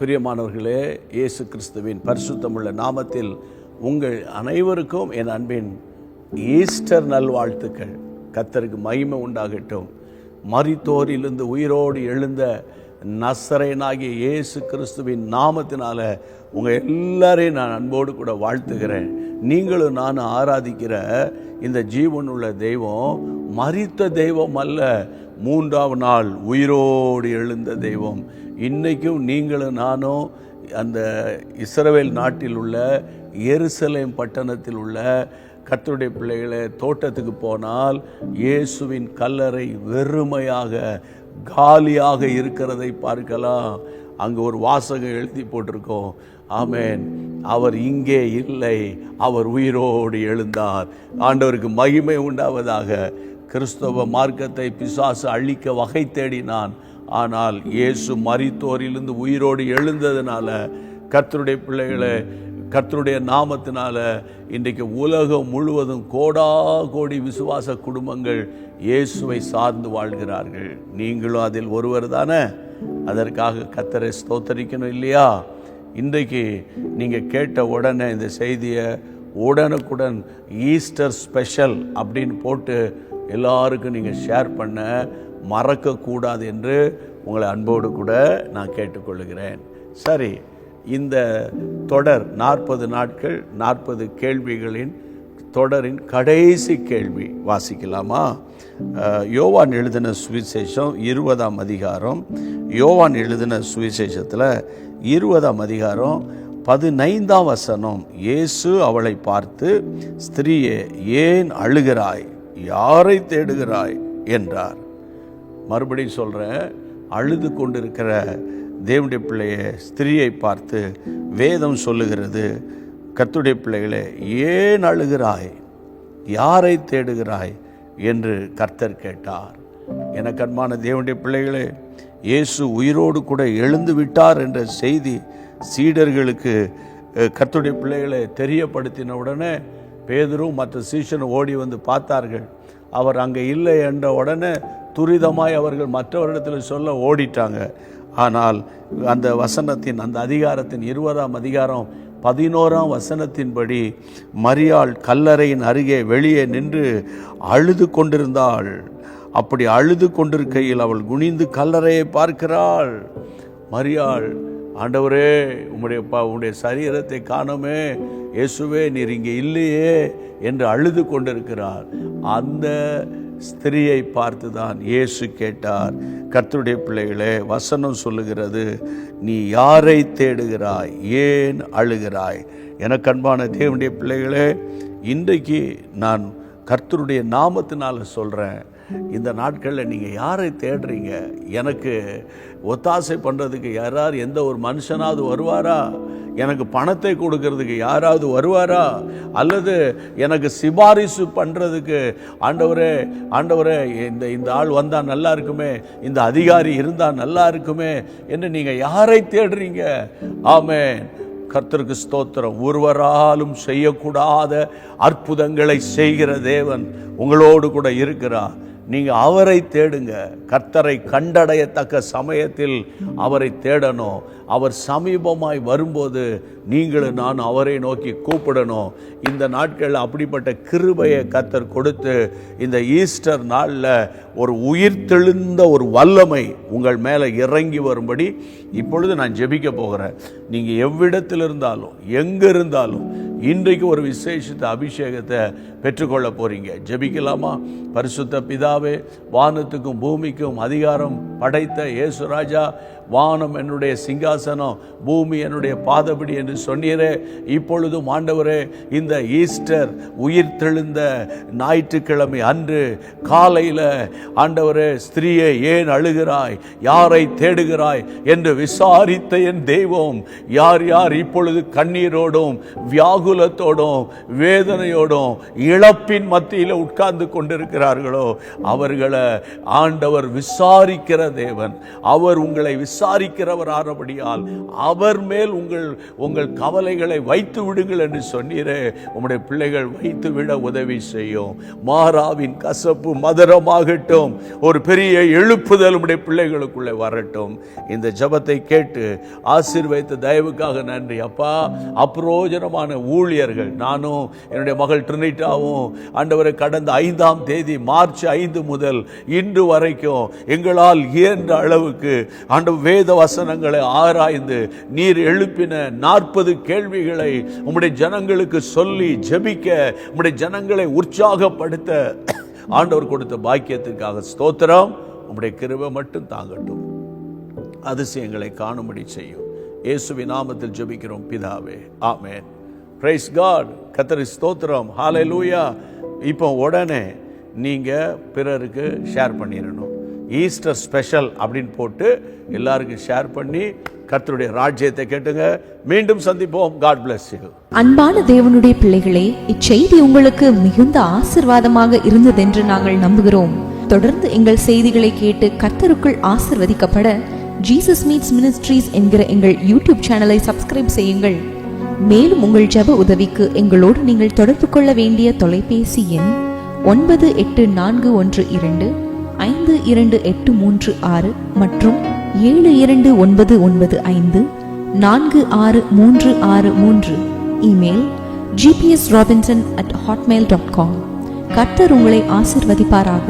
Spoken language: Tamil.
பிரியமானவர்களே, இயேசு கிறிஸ்துவின் பரிசுத்தமுள்ள நாமத்தில் உங்கள் அனைவருக்கும் என் அன்பின் ஈஸ்டர் நல்வாழ்த்துக்கள். கர்த்தருக்கு மகிமை உண்டாகட்டும். மரித்தோரிலிருந்து உயிரோடு எழுந்த நசரேயனாகிய இயேசு கிறிஸ்துவின் நாமத்தினால உங்கள் எல்லாரையும் நான் அன்போடு கூட வாழ்த்துகிறேன். நீங்களும் நானும் ஆராதிக்கிற இந்த ஜீவனுள்ள தெய்வம் மரித்த தெய்வம் அல்ல, மூன்றாவது நாள் உயிரோடு எழுந்த தெய்வம். இன்றைக்கும் நீங்களும் நானும் அந்த இஸ்ரவேல் நாட்டில் உள்ள எருசலேம் பட்டணத்தில் உள்ள கர்த்தருடைய பிள்ளைகளை தோட்டத்துக்கு போனால் இயேசுவின் கல்லறை வெறுமையாக காலியாக இருக்கிறதை பார்க்கலாம். அங்கே ஒரு வாசகம் எழுதி போட்டிருக்கோம், ஆமென், அவர் இங்கே இல்லை, அவர் உயிரோடு எழுந்தார். ஆண்டவருக்கு மகிமை உண்டாவதாக. கிறிஸ்தவ மார்க்கத்தை பிசாசு அழிக்க வகை தேடினான். ஆனால் இயேசு மரித்தோரிலிருந்து உயிரோடு எழுந்ததுனால கர்த்தருடைய பிள்ளைகளை கர்த்தருடைய நாமத்தினால இன்றைக்கு உலகம் முழுவதும் கோடி விசுவாச குடும்பங்கள் இயேசுவை சார்ந்து வாழ்கிறார்கள். நீங்களும் அதில் ஒருவர் தானே. அதற்காக கர்த்தரை ஸ்தோத்தரிக்கணும் இல்லையா? இன்றைக்கு நீங்கள் கேட்ட உடனே இந்த செய்தியை உடனுக்குடன் ஈஸ்டர் ஸ்பெஷல் அப்படின்னு போட்டு எல்லாருக்கும் நீங்கள் ஷேர் பண்ண மறக்கக்கூடாது என்று உங்களை அன்போடு கூட நான் கேட்டுக்கொள்கிறேன். சரி, இந்த தொடர் 40 நாட்கள் 40 கேள்விகளின் தொடரின் கடைசி கேள்வி வாசிக்கலாமா? யோவான் எழுதின சுவிசேஷம் 20ஆம் அதிகாரம். யோவான் எழுதின சுவிசேஷத்தில் 20ஆம் அதிகாரம் 15ஆம் வசனம். இயேசு அவளை பார்த்து, ஸ்திரீயே, ஏன் அழுகிறாய்? யாரை தேடுகிறாய் என்றார். மறுபடியும் சொல்கிறேன், அழுது கொண்டிருக்கிற தேவனுடைய பிள்ளையை ஸ்திரீயை பார்த்து வேதம் சொல்லுகிறது, கர்த்தருடைய பிள்ளைகளே, ஏன் அழுகிறாய்? யாரை தேடுகிறாய் என்று கர்த்தர் கேட்டார். எனக்கு அன்பான தேவனுடைய பிள்ளைகளே, இயேசு உயிரோடு கூட எழுந்து விட்டார் என்ற செய்தி சீடர்களுக்கு கர்த்தருடைய பிள்ளைகளை தெரியப்படுத்தின உடனே பேதுரும் மற்ற சீஷனும் ஓடி வந்து பார்த்தார்கள். அவர் அங்கே இல்லை என்ற உடனே துரிதமாய் அவர்கள் மற்றவரிடத்தில் சொல்ல ஓடிட்டாங்க. ஆனால் அந்த வசனத்தின் அந்த அதிகாரத்தின் 20ஆம் அதிகாரம் 11ஆம் வசனத்தின்படி மரியாள் கல்லறையின் அருகே வெளியே நின்று அழுது கொண்டிருந்தாள். அப்படி அழுது கொண்டிருக்கையில் அவள் குனிந்து கல்லறையை பார்க்கிறாள். மரியாள், ஆண்டவரே, உம்முடைய சரீரத்தை காணோமே, இயேசுவே நீர் இங்கே இல்லையே என்று அழுது கொண்டிருக்கிறார். அந்த ஸ்திரியை பார்த்து தான் இயேசு கேட்டார், கர்த்தருடைய பிள்ளைகளே, வசனம் சொல்லுகிறது, நீ யாரை தேடுகிறாய்? ஏன் அழுகிறாய்? எனக்கு அன்பான தேவனுடைய பிள்ளைகளே, இன்றைக்கு நான் கர்த்தருடைய நாமத்தினால சொல்கிறேன், இந்த நாட்களில் நீங்கள் யாரை தேடுறீங்க? எனக்கு ஒத்தாசை பண்ணுறதுக்கு எந்த ஒரு மனுஷனாவது வருவாரா? எனக்கு பணத்தை கொடுக்கறதுக்கு யாராவது வருவாரா? அல்லது எனக்கு சிபாரிசு பண்ணுறதுக்கு ஆண்டவரே இந்த ஆள் வந்தால் நல்லா இருக்குமே, இந்த அதிகாரி இருந்தால் நல்லா இருக்குமே என்று நீங்கள் யாரை தேடுறீங்க? ஆமென். கர்த்தருக்கு ஸ்தோத்திரம். ஒருவராலும் செய்யக்கூடாத அற்புதங்களை செய்கிற தேவன் உங்களோடு கூட இருக்கிறார். நீங்கள் அவரை தேடுங்க. கர்த்தரை கண்டடையத்தக்க சமயத்தில் அவரை தேடணும். அவர் சமீபமாய் வரும்போது நீங்களும் நான் அவரை நோக்கி கூப்பிடணும். இந்த நாட்களில் அப்படிப்பட்ட கிருபையை கர்த்தர் கொடுத்து இந்த ஈஸ்டர் நாளில் ஒரு உயிர்த்தெழுந்த ஒரு வல்லமை உங்கள் மேலே இறங்கி வரும்படி இப்பொழுது நான் ஜெபிக்க போகிறேன். நீங்கள் எவ்விடத்தில் இருந்தாலும் எங்கே இருந்தாலும் இன்றைக்கு ஒரு விசேஷித்த அபிஷேகத்தை பெற்றுக்கொள்ள போறீங்க. ஜெபிக்கலாமா? பரிசுத்த பிதாவே, வானத்துக்கும் பூமிக்கும் அதிகாரம் படைத்த இயேசு ராஜா, வானம் என்னுடைய சிங்காசனம், பூமி என்னுடைய பாதபடி என்று சொன்னீரே. இப்பொழுதும் ஆண்டவரே, இந்த ஈஸ்டர் உயிர்த்தெழுந்த ஞாயிற்றுக்கிழமை அன்று காலையில் ஆண்டவரே, ஸ்திரீயே ஏன் அழுகிறாய்? யாரை தேடுகிறாய் என்று விசாரித்த என் தெய்வம், யார் யார் இப்பொழுது கண்ணீரோடும் வியாகுலத்தோடும் வேதனையோடும் இழப்பின் மத்தியில் உட்கார்ந்து கொண்டிருக்கிறார்களோ அவர்களை ஆண்டவர் விசாரிக்கிற தேவன். அவர் உங்களை விசாரிக்கிறவரானபடியால் அவர் மேல் உங்கள் கவலைகளை வைத்து விடுங்கள் என்று சொன்னீரே. உம்முடைய பிள்ளைகள் வைத்து விட உதவி செய்யும். மாறாவின் கசப்பு மதுரமாகட்டும். ஒரு பெரிய எழுப்புதல் உம்முடைய பிள்ளைகளுக்குள்ளே வரட்டும். இந்த ஜெபத்தை கேட்டு ஆசீர்வதித்த தயவுக்காக நன்றி அப்பா. அப்ரோஜனமான ஊழியர்கள், நானும் என்னுடைய மகள் ட்ரினிட்டாவும் ஆண்டவரை கடந்த 5ஆம் தேதி மார்ச் 5 முதல் இன்று வரைக்கும் எங்களால் இயன்ற அளவுக்கு ஆண்டவர் வேத வசனங்களை ஆராய்ந்து நீர் எழுப்பின 40 கேள்விகளை உம்முடைய ஜனங்களுக்கு சொல்லி ஜெபிக்க, உம்முடைய ஜனங்களை உற்சாகப்படுத்த ஆண்டவர் கொடுத்த பாக்கியத்திற்காக ஸ்தோத்திரம். உம்முடைய கிருபை மட்டும் தாங்கட்டும், அதிசயங்களை காணும்படி செய்யும். இயேசுவின் நாமத்தில் ஜெபிக்கிறோம் பிதாவே, ஆமென். Price God. கர்த்தருக்கு ஸ்தோத்திரம். ஹல்லேலூயா. இப்போ உடனே நீங்கள் பிறருக்கு ஷேர் பண்ணிடணும். ஈஸ்டர் ஸ்பெஷல் அப்படின்னு போட்டு எல்லாருக்கும் ஷேர் பண்ணி கர்த்தருடைய ராஜ்யத்தை கேட்டுங்க. மீண்டும் சந்திப்போம். God bless you. அன்பான தேவனுடைய பிள்ளைகளே, இச்செய்தி உங்களுக்கு மிகுந்த ஆசீர்வாதமாக இருந்ததென்று நாங்கள் நம்புகிறோம். தொடர்ந்து எங்கள் செய்திகளை கேட்டு கர்த்தருக்குள் ஆசீர்வதிக்கப்பட ஜீசஸ் மீட்ஸ் மினிஸ்ட்ரீஸ் என்கிற எங்கள் யூடியூப் சேனலை சப்ஸ்கிரைப் செய்யுங்கள். மேலும் உங்கள் ஜெப உதவிக்கு எங்களோடு நீங்கள் தொடர்பு கொள்ள வேண்டிய தொலைபேசி எண் 9842252836 மற்றும் 7299546363. Email gpsrobinson@hotmail.com. கர்த்தர் உங்களை ஆசீர்வதிப்பாராக.